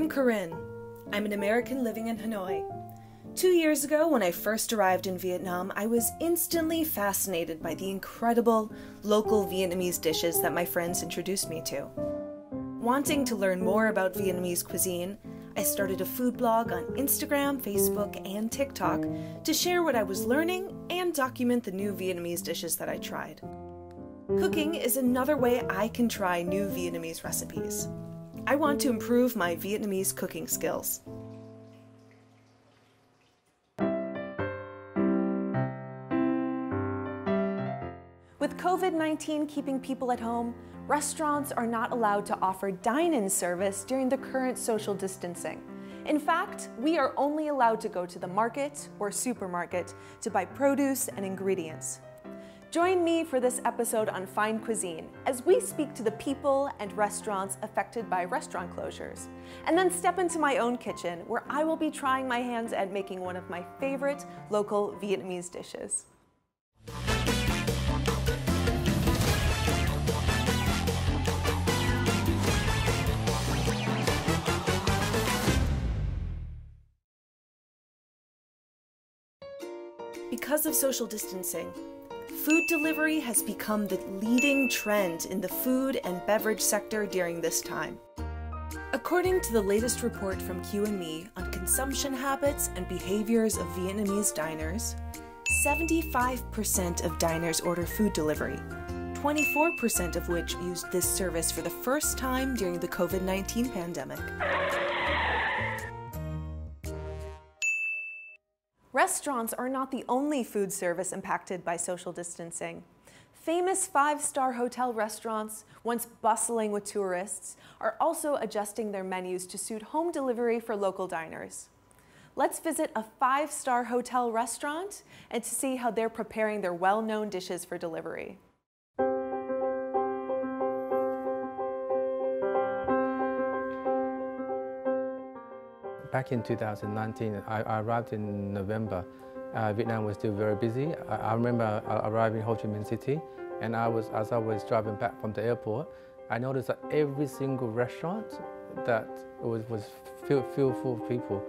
I'm Corinne. I'm an American living in Hanoi. 2 years ago, when I first arrived in Vietnam, I was instantly fascinated by the incredible local Vietnamese dishes that my friends introduced me to. Wanting to learn more about Vietnamese cuisine, I started a food blog on Instagram, Facebook, and TikTok to share what I was learning and document the new Vietnamese dishes that I tried. Cooking is another way I can try new Vietnamese recipes. I want to improve my Vietnamese cooking skills. With COVID-19 keeping people at home, restaurants are not allowed to offer dine-in service during the current social distancing. In fact, we are only allowed to go to the market or supermarket to buy produce and ingredients. Join me for this episode on fine cuisine as we speak to the people and restaurants affected by restaurant closures, and then step into my own kitchen where I will be trying my hands at making one of my favorite local Vietnamese dishes. Because of social distancing, food delivery has become the leading trend in the food and beverage sector during this time. According to the latest report from QME on consumption habits and behaviors of Vietnamese diners, 75% of diners order food delivery, 24% of which used this service for the first time during the COVID-19 pandemic. Restaurants are not the only food service impacted by social distancing. Famous five-star hotel restaurants, once bustling with tourists, are also adjusting their menus to suit home delivery for local diners. Let's visit a five-star hotel restaurant and to see how they're preparing their well-known dishes for delivery. Back in 2019, I arrived in November. Vietnam was still very busy. I remember arriving in Ho Chi Minh City, and as I was driving back from the airport, I noticed that every single restaurant that was filled full of people,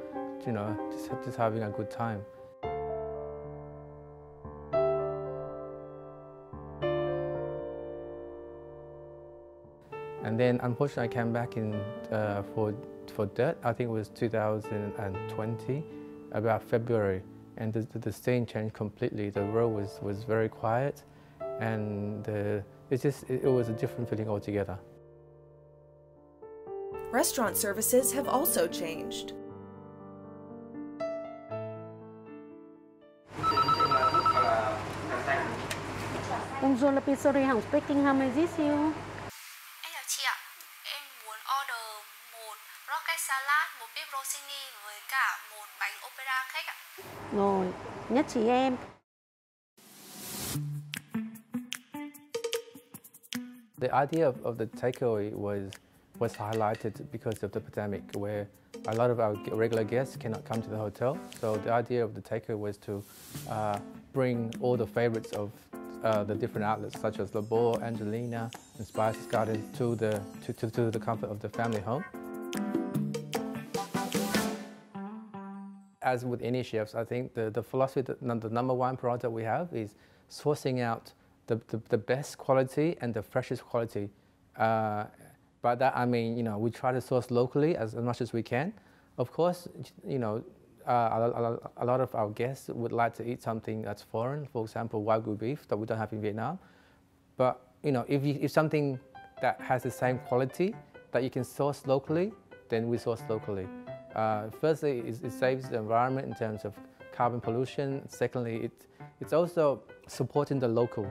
you know, just having a good time. And then, unfortunately, I came back in for that. I think it was 2020, about February, and the scene changed completely. The world was very quiet, and it was a different feeling altogether. Restaurant services have also changed. Bonjour, la pizzeria Hồng speaking. How may I assist you? Chị ạ, em muốn order một rocket salad, một bếp rossini với cả một bánh opera cake ạ. Rồi, nhất trí em. The idea of the takeaway was highlighted because of the pandemic, where a lot of our regular guests cannot come to the hotel. So the idea of the takeaway was to bring all the favorites of the different outlets, such as Le Beau, Angelina, and Spices Garden, to the comfort of the family home. As with any chefs, I think the philosophy, the number one priority we have is sourcing out the best quality and the freshest quality. By that I mean, you know, we try to source locally as much as we can. Of course, you know, a lot of our guests would like to eat something that's foreign, for example, Wagyu beef that we don't have in Vietnam. But you know, if something that has the same quality that you can source locally, then we source locally. Firstly, it saves the environment in terms of carbon pollution. Secondly, it's also supporting the local.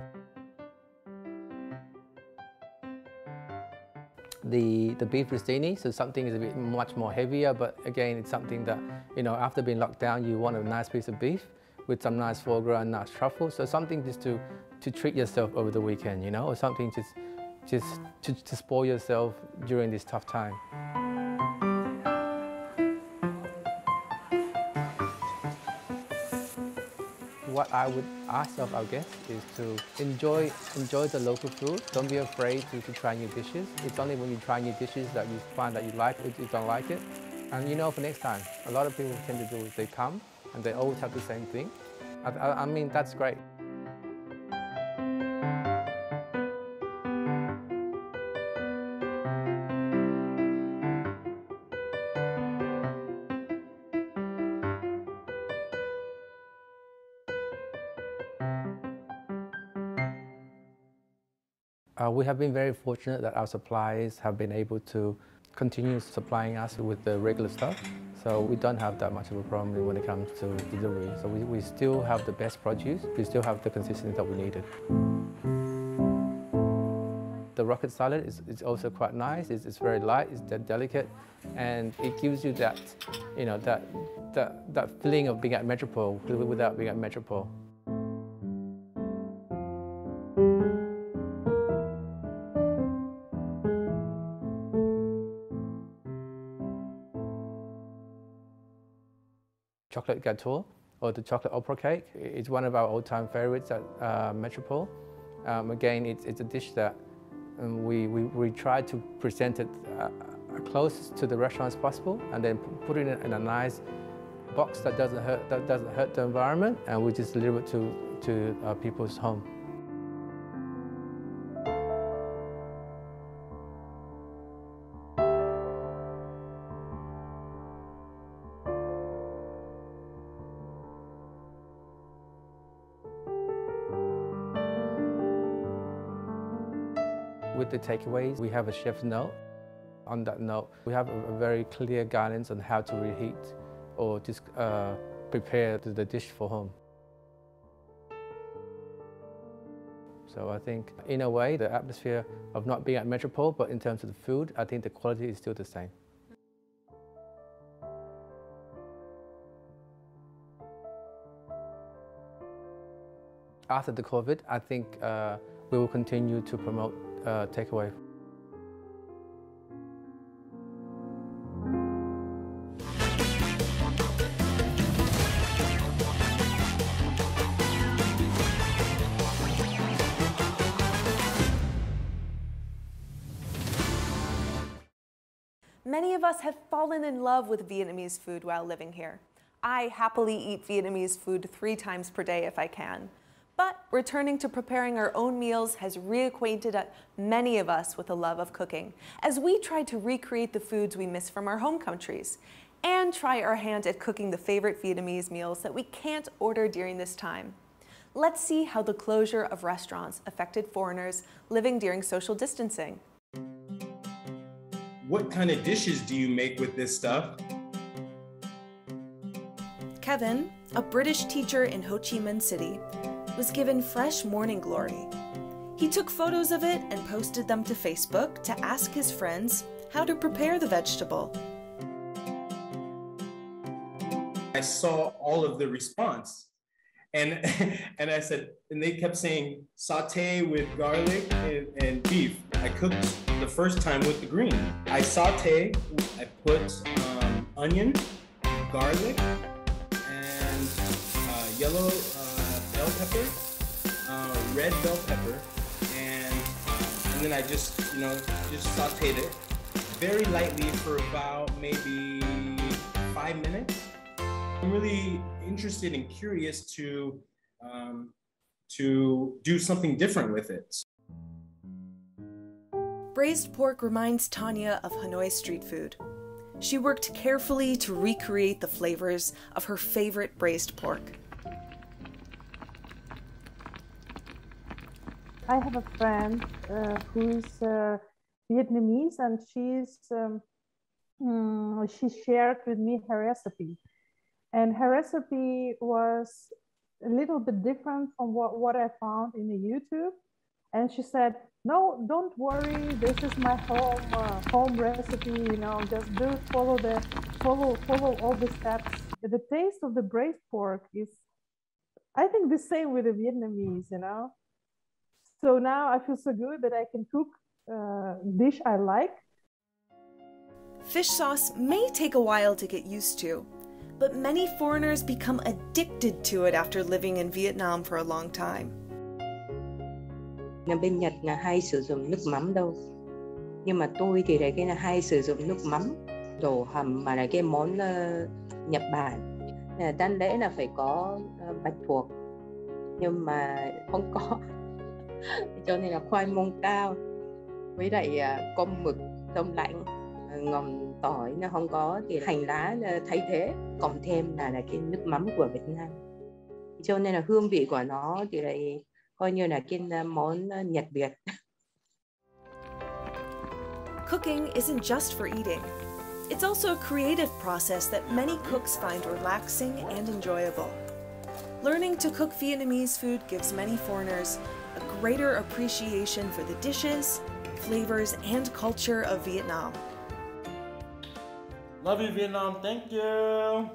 The beef rostini, so something is a bit much more heavier, but again, it's something that, you know, after being locked down, you want a nice piece of beef with some nice foie gras and nice truffle. So something just to treat yourself over the weekend, you know, or something just to spoil yourself during this tough time. What I would ask of our guests is to enjoy the local food. Don't be afraid to try new dishes. It's only when you try new dishes that you find that you like it or you don't like it. And you know, for next time, a lot of people tend to do is they come and they always have the same thing. I mean, that's great. We have been very fortunate that our suppliers have been able to continue supplying us with the regular stuff. So we don't have that much of a problem when it comes to delivery. So we still have the best produce. We still have the consistency that we needed. The rocket salad is also quite nice. It's very light, it's delicate, and it gives you that, you know, that feeling of being at Metropole without being at Metropole. Chocolate gâteau or the chocolate opera cake is one of our all-time favorites at Metropole. Again, it's a dish that we try to present it close to the restaurant as possible, and then put it in a nice box that doesn't hurt the environment, and we just deliver it to people's home. With the takeaways, we have a chef's note. On that note, we have a very clear guidance on how to reheat or just prepare the dish for home. So I think, in a way, the atmosphere of not being at Metropole, but in terms of the food, I think the quality is still the same. After the COVID, I think we will continue to promote takeaway. Many of us have fallen in love with Vietnamese food while living here. I happily eat Vietnamese food 3 times per day if I can. But returning to preparing our own meals has reacquainted many of us with the love of cooking, as we try to recreate the foods we miss from our home countries, and try our hand at cooking the favorite Vietnamese meals that we can't order during this time. Let's see how the closure of restaurants affected foreigners living during social distancing. What kind of dishes do you make with this stuff? Kevin, a British teacher in Ho Chi Minh City, was given fresh morning glory. He took photos of it and posted them to Facebook to ask his friends how to prepare the vegetable. I saw all of the response, and I said, and they kept saying saute with garlic and beef. I cooked the first time with the green. I saute, I put onion, garlic, and yellow bell pepper, red bell pepper, and then I just sauteed it very lightly for about maybe 5 minutes. I'm really interested and curious to do something different with it. Braised pork reminds Tanya of Hanoi street food. She worked carefully to recreate the flavors of her favorite braised pork. I have a friend who is Vietnamese, and she shared with me her recipe. And her recipe was a little bit different from what I found in the YouTube. And she said, "No, don't worry. This is my home recipe. You know, just follow all the steps." The taste of the braised pork is, I think, the same with the Vietnamese. You know. So now I feel so good that I can cook a dish I like. Fish sauce may take a while to get used to, but many foreigners become addicted to it after living in Vietnam for a long time. Bên Nhật là hay sử dụng nước mắm đâu, nhưng mà tôi thì đấy cái là hay sử dụng nước mắm Đồ hầm mà là cái món Nhật Bản. Đáng lẽ là phải có bạch tuộc nhưng mà không có, cho nên là khoai môn cao với lại con mực đông lạnh, ngòm tỏi nó không có thì hành lá thay thế, cộng thêm là cái nước mắm của Việt Nam, cho nên là hương vị của nó thì lại coi như là cái món Nhật Việt. Cooking isn't just for eating. It's also a creative process that many cooks find relaxing and enjoyable. Learning to cook Vietnamese food gives many foreigners a greater appreciation for the dishes, flavors, and culture of Vietnam. Love you, Vietnam. Thank you.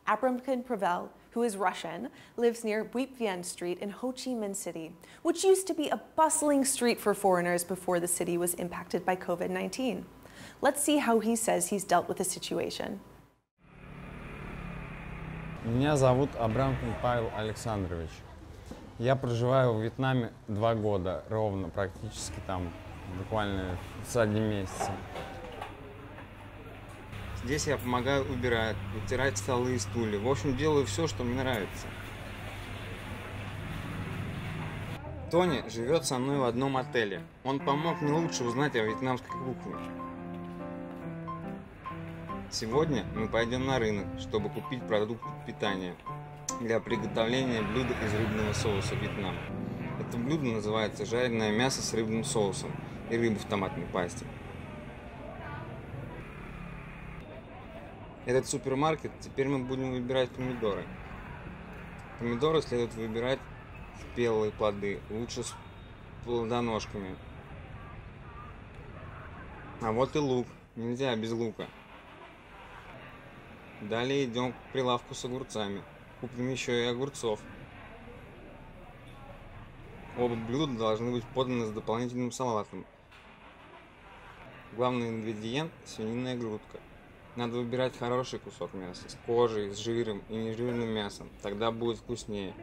Abramkin Pavel, who is Russian, lives near Buip Vien Street in Ho Chi Minh City, which used to be a bustling street for foreigners before the city was impacted by COVID-19. Let's see how he says he's dealt with the situation. Меня зовут Абрамкин Павел Александрович. Я проживаю в Вьетнаме 2 года ровно, практически там буквально с 1 месяцем. Здесь я помогаю убирать, вытирать столы и стулья. В общем, делаю все, что мне нравится. Тони живет со мной в одном отеле. Он помог мне лучше узнать о вьетнамской кухне. Сегодня мы пойдем на рынок, чтобы купить продукты питания для приготовления блюда из рыбного соуса Вьетнама. Это блюдо называется жареное мясо с рыбным соусом и рыба в томатной пасте. Этот супермаркет, теперь мы будем выбирать помидоры. Помидоры следует выбирать спелые плоды, лучше с плодоножками. А вот и лук, нельзя без лука. Далее идем к прилавку с огурцами. Купим еще и огурцов. Оба блюда должны быть поданы с дополнительным салатом. Главный ингредиент – свининая грудка. Надо выбирать хороший кусок мяса с кожей, с жиром и нежирным мясом. Тогда будет вкуснее.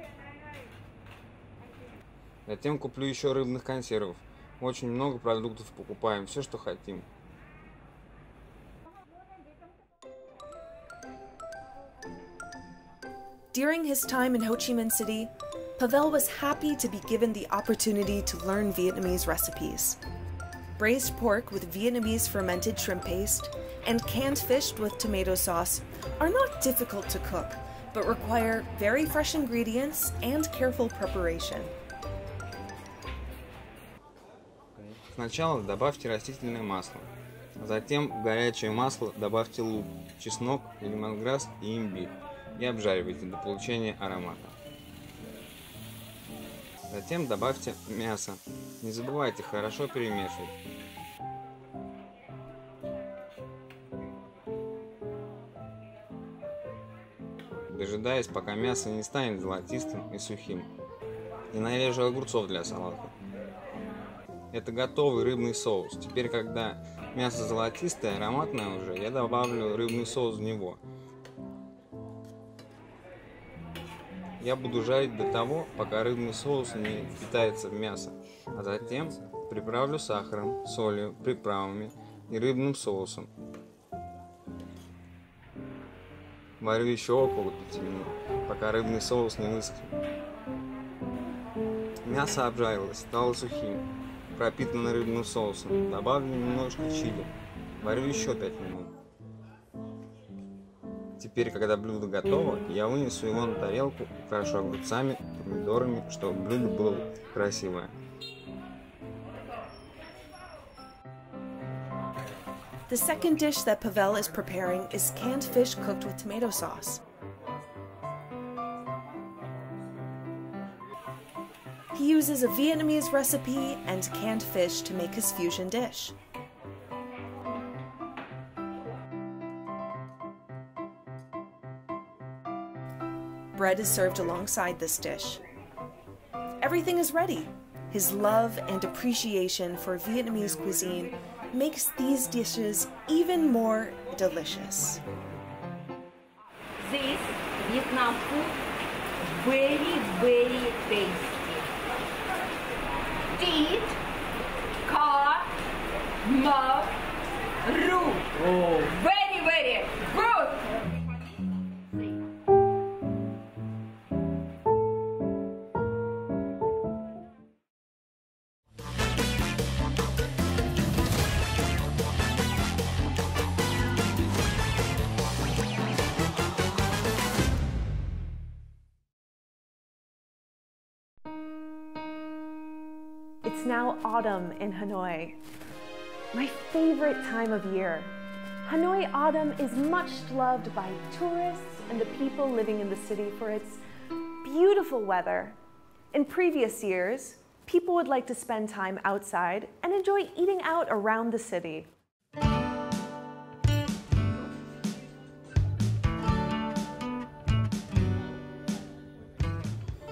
Затем куплю еще рыбных консервов. Очень много продуктов покупаем, все, что хотим. During his time in Ho Chi Minh City, Pavel was happy to be given the opportunity to learn Vietnamese recipes. Braised pork with Vietnamese fermented shrimp paste and canned fish with tomato sauce are not difficult to cook, but require very fresh ingredients and careful preparation. Сначала добавьте растительное масло. Затем в горячее масло добавьте лук, чеснок, лемонграсс и имбирь и обжаривайте до получения аромата. Затем добавьте мясо. Не забывайте хорошо перемешивать. Дожидаясь, пока мясо не станет золотистым и сухим. И нарежу огурцов для салата. Это готовый рыбный соус. Теперь, когда мясо золотистое, ароматное уже, я добавлю рыбный соус в него. Я буду жарить до того, пока рыбный соус не впитается в мясо, а затем приправлю сахаром, солью, приправами и рыбным соусом. Варю еще около 5 минут, пока рыбный соус не высохнет. Мясо обжарилось, стало сухим, пропитано рыбным соусом. Добавлю немножко чили. Варю еще 5 минут. Теперь, когда блюдо готово, я вынесу его на тарелку, украшу огурцами, помидорами, чтобы блюдо было красивое. The second dish that Pavel is preparing is canned fish cooked with tomato sauce. He uses a Vietnamese recipe and canned fish to make his fusion dish. Bread is served alongside this dish. Everything is ready. His love and appreciation for Vietnamese cuisine makes these dishes even more delicious. This Vietnam food very, very tasty. Thịt, cá, mực, Ru. Oh, very, very good. It's now autumn in Hanoi, my favorite time of year. Hanoi autumn is much loved by tourists and the people living in the city for its beautiful weather. In previous years, people would like to spend time outside and enjoy eating out around the city.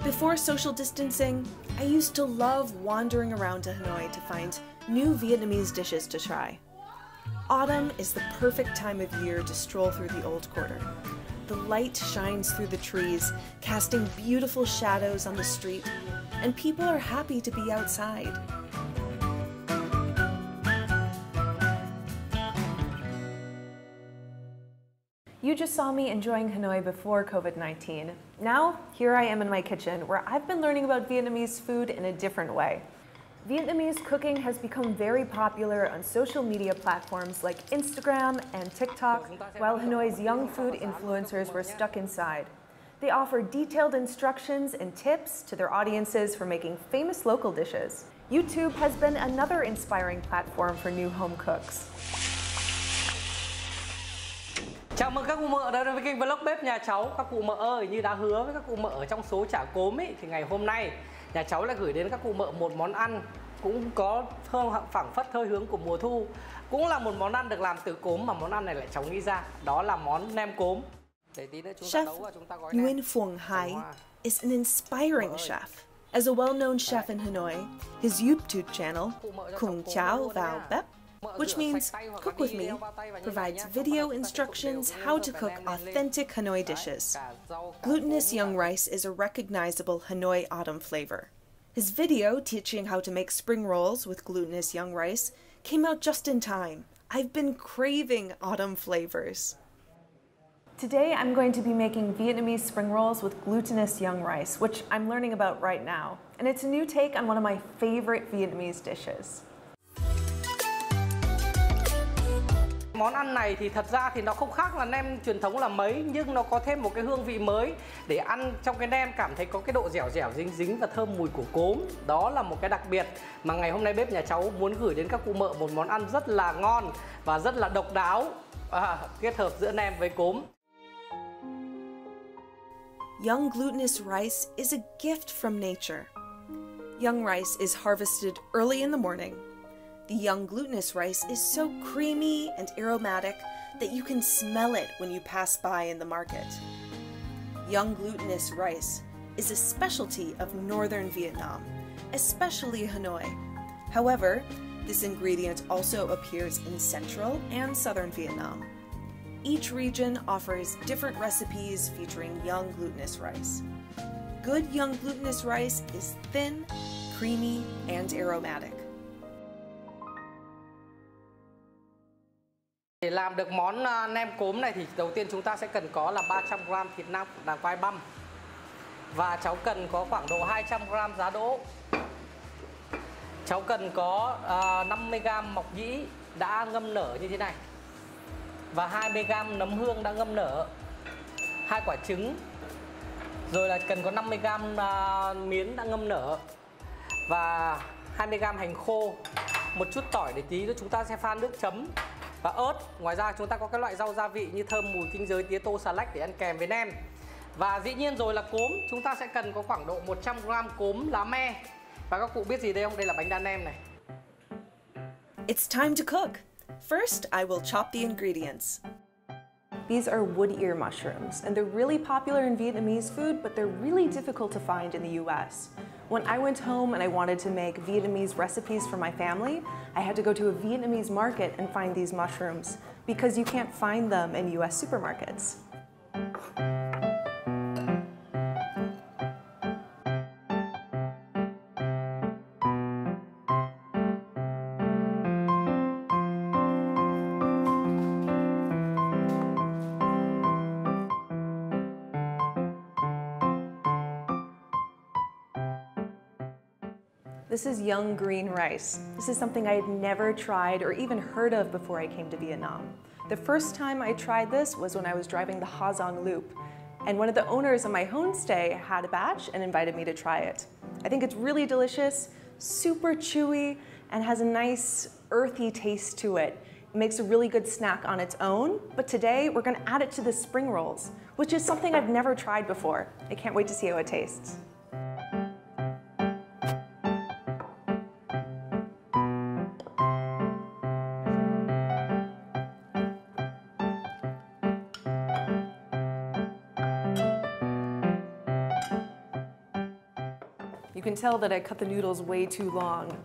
Before social distancing, I used to love wandering around to Hanoi to find new Vietnamese dishes to try. Autumn is the perfect time of year to stroll through the old quarter. The light shines through the trees, casting beautiful shadows on the street, and people are happy to be outside. You just saw me enjoying Hanoi before COVID-19. Now, here I am in my kitchen, where I've been learning about Vietnamese food in a different way. Vietnamese cooking has become very popular on social media platforms like Instagram and TikTok, while Hanoi's young food influencers were stuck inside. They offer detailed instructions and tips to their audiences for making famous local dishes. YouTube has been another inspiring platform for new home cooks. Chào mừng các cụ mợ đã đến với kênh vlog bếp nhà cháu. Các cụ mợ ơi, như đã hứa với các cụ mợ ở trong số chả cốm ấy, thì ngày hôm nay nhà cháu lại gửi đến các cụ mợ một món ăn cũng có phảng phất hơi hướng của mùa thu. Cũng là một món ăn được làm từ cốm mà món ăn này lại cháu nghĩ ra. Đó là món nem cốm. Chef Nguyen Phuong Hai is an inspiring chef. As a well-known chef in Hanoi, his YouTube channel, Cùng Cháo Vào Bếp, which means Cook With Me, provides video instructions how to cook authentic Hanoi dishes. Glutinous young rice is a recognizable Hanoi autumn flavor. His video teaching how to make spring rolls with glutinous young rice came out just in time. I've been craving autumn flavors. Today I'm going to be making Vietnamese spring rolls with glutinous young rice, which I'm learning about right now. And it's a new take on one of my favorite Vietnamese dishes. Món ăn này thì thật ra thì nó không khác là nem truyền thống là mấy, nhưng nó có thêm một cái hương vị mới để ăn trong cái nem cảm thấy có cái độ dẻo dẻo dính dính và thơm mùi của cốm. Đó là một cái đặc biệt mà ngày hôm nay bếp nhà cháu muốn gửi đến các cụ mợ một món ăn rất là ngon và rất là độc đáo, kết hợp giữa nem với cốm. Young glutinous rice is a gift from nature. Young rice is harvested early in the morning. The young glutinous rice is so creamy and aromatic that you can smell it when you pass by in the market. Young glutinous rice is a specialty of northern Vietnam, especially Hanoi. However, this ingredient also appears in central and southern Vietnam. Each region offers different recipes featuring young glutinous rice. Good young glutinous rice is thin, creamy, and aromatic. Để làm được món nem cốm này thì đầu tiên chúng ta sẽ cần có là 300g thịt nạc vai băm. Và cháu cần có khoảng độ 200g giá đỗ. Cháu cần có 50g mọc nhĩ đã ngâm nở như thế này. Và 20g nấm hương đã ngâm nở. 2 quả trứng. Rồi là cần có 50g miến đã ngâm nở. Và 20g hành khô. Một chút tỏi để tí nữa chúng ta sẽ pha nước chấm. Và ớt. Ngoài ra chúng ta có các loại rau gia vị như thơm, mùi, kinh giới, tía tô, xà lách để ăn kèm với nem. Và dĩ nhiên rồi là cốm. Chúng ta sẽ cần có khoảng độ 100g cốm lá me. Và các cụ biết gì đây không? Đây là bánh đa nem này. It's time to cook. First, I will chop the ingredients. These are wood ear mushrooms, and they're really popular in Vietnamese food, but they're really difficult to find in the US. When I went home and I wanted to make Vietnamese recipes for my family, I had to go to a Vietnamese market and find these mushrooms because you can't find them in US supermarkets. This is young green rice. This is something I had never tried or even heard of before I came to Vietnam. The first time I tried this was when I was driving the Ha Giang Loop, and one of the owners of my homestay had a batch and invited me to try it. I think it's really delicious, super chewy, and has a nice earthy taste to it. It makes a really good snack on its own, but today we're gonna add it to the spring rolls, which is something I've never tried before. I can't wait to see how it tastes. You can tell that I cut the noodles way too long.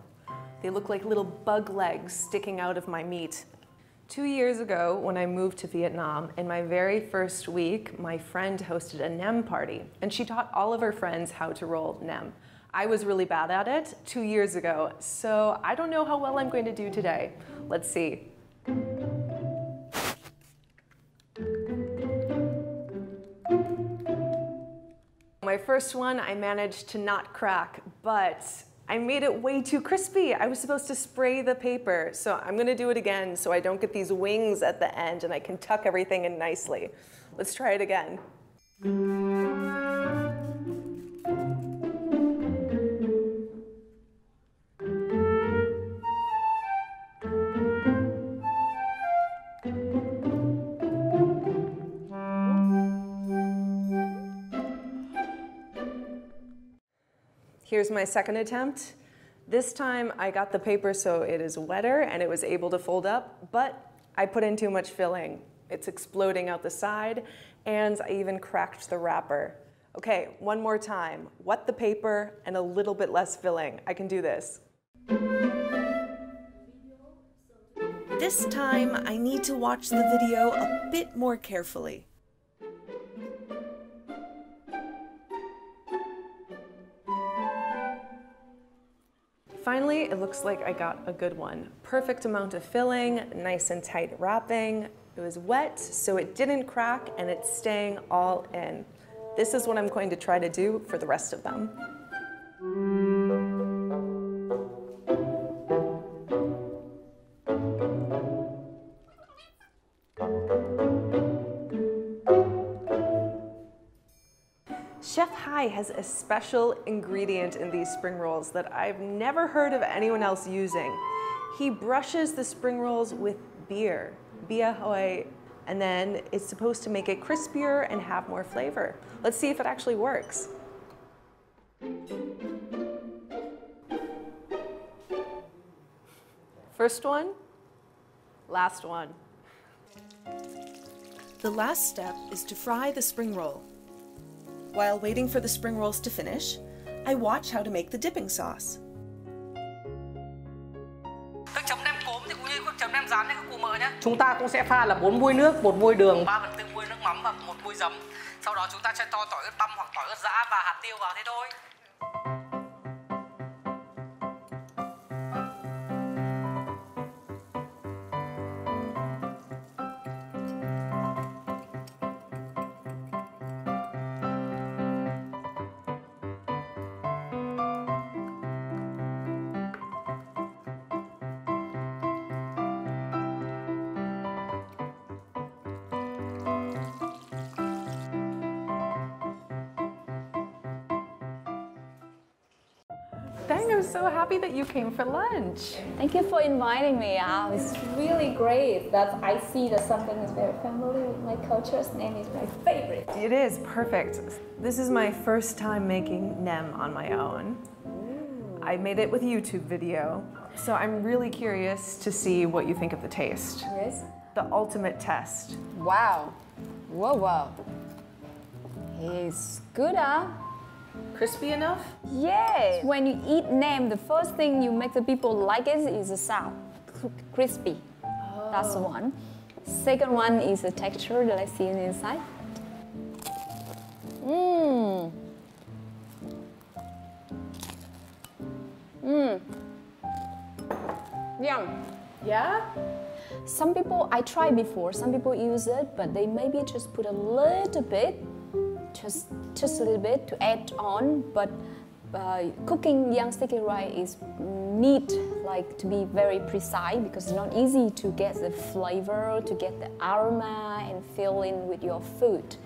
They look like little bug legs sticking out of my meat. 2 years ago, when I moved to Vietnam, in my very first week, my friend hosted a nem party, and she taught all of her friends how to roll nem. I was really bad at it 2 years ago, so I don't know how well I'm going to do today. Let's see. My first one, I managed to not crack, but I made it way too crispy. I was supposed to spray the paper, so I'm gonna do it again so I don't get these wings at the end and I can tuck everything in nicely. Let's try it again. Here's my second attempt. This time I got the paper so it is wetter and it was able to fold up, but I put in too much filling. It's exploding out the side, and I even cracked the wrapper. Okay, one more time. Wet the paper and a little bit less filling. I can do this. This time I need to watch the video a bit more carefully. Finally, it looks like I got a good one. Perfect amount of filling, nice and tight wrapping. It was wet, so it didn't crack, and it's staying all in. This is what I'm going to try to do for the rest of them. Chef Hai has a special ingredient in these spring rolls that I've never heard of anyone else using. He brushes the spring rolls with beer, bia hoi, and then it's supposed to make it crispier and have more flavor. Let's see if it actually works. First one, last one. The last step is to fry the spring roll. While waiting for the spring rolls to finish, I watch how to make the dipping sauce. Thức chấm nem cốm thì cũng như thức chấm nem rán đấy các cụ mợ nhé. Chúng ta cũng sẽ pha là 4 muôi nước, 1 muôi đường, 3/4 muôi nước mắm và 1 muôi giấm. Sau đó chúng ta sẽ cho tỏi ớt băm hoặc tỏi ớt giã và hạt tiêu vào thế thôi. Dang, I'm so happy that you came for lunch. Thank you for inviting me. It's really great that I see that something is very familiar with my culture's name is my favorite. It is perfect. This is my first time making nem on my own. I made it with a YouTube video, so I'm really curious to see what you think of the taste. Yes. The ultimate test. Wow. Whoa, whoa. It's good, huh? Crispy enough? Yes. When you eat nem, the first thing you make the people like it is the sound. Crispy. Oh. That's one. Second one is the texture that I see on the inside. Mmm. Mmm. Yum. Yeah? Some people, I tried before, some people use it, but they maybe just put a little bit, just a little bit to add on, but cooking young sticky rice is need like to be very precise because it's not easy to get the flavor, to get the aroma and fill in with your food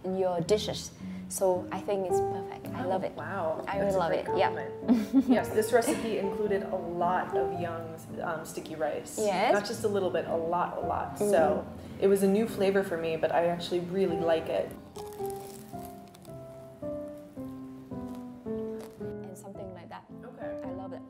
and your dishes. So I think it's perfect. I love it. Wow. I really love it. Compliment. Yeah. Yes, this recipe included a lot of young sticky rice. Yes. Not just a little bit, a lot. So it was a new flavor for me, but I actually really like it. And something like that. Okay. I love it.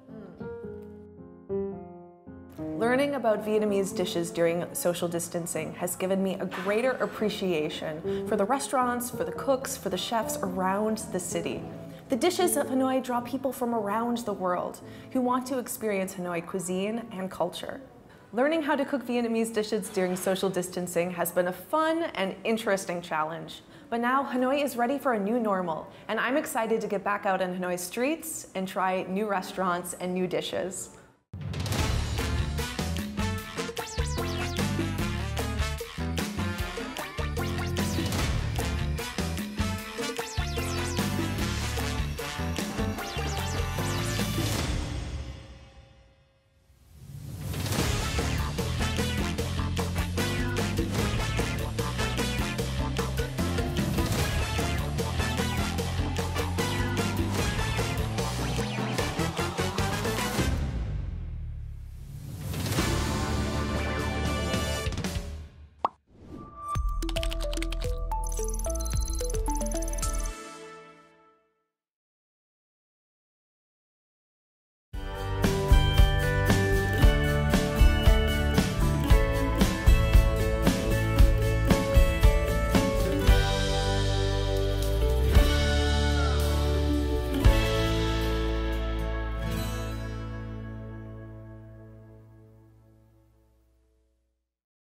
Learning about Vietnamese dishes during social distancing has given me a greater appreciation for the restaurants, for the cooks, for the chefs around the city. The dishes of Hanoi draw people from around the world who want to experience Hanoi cuisine and culture. Learning how to cook Vietnamese dishes during social distancing has been a fun and interesting challenge. But now Hanoi is ready for a new normal, and I'm excited to get back out on Hanoi streets and try new restaurants and new dishes.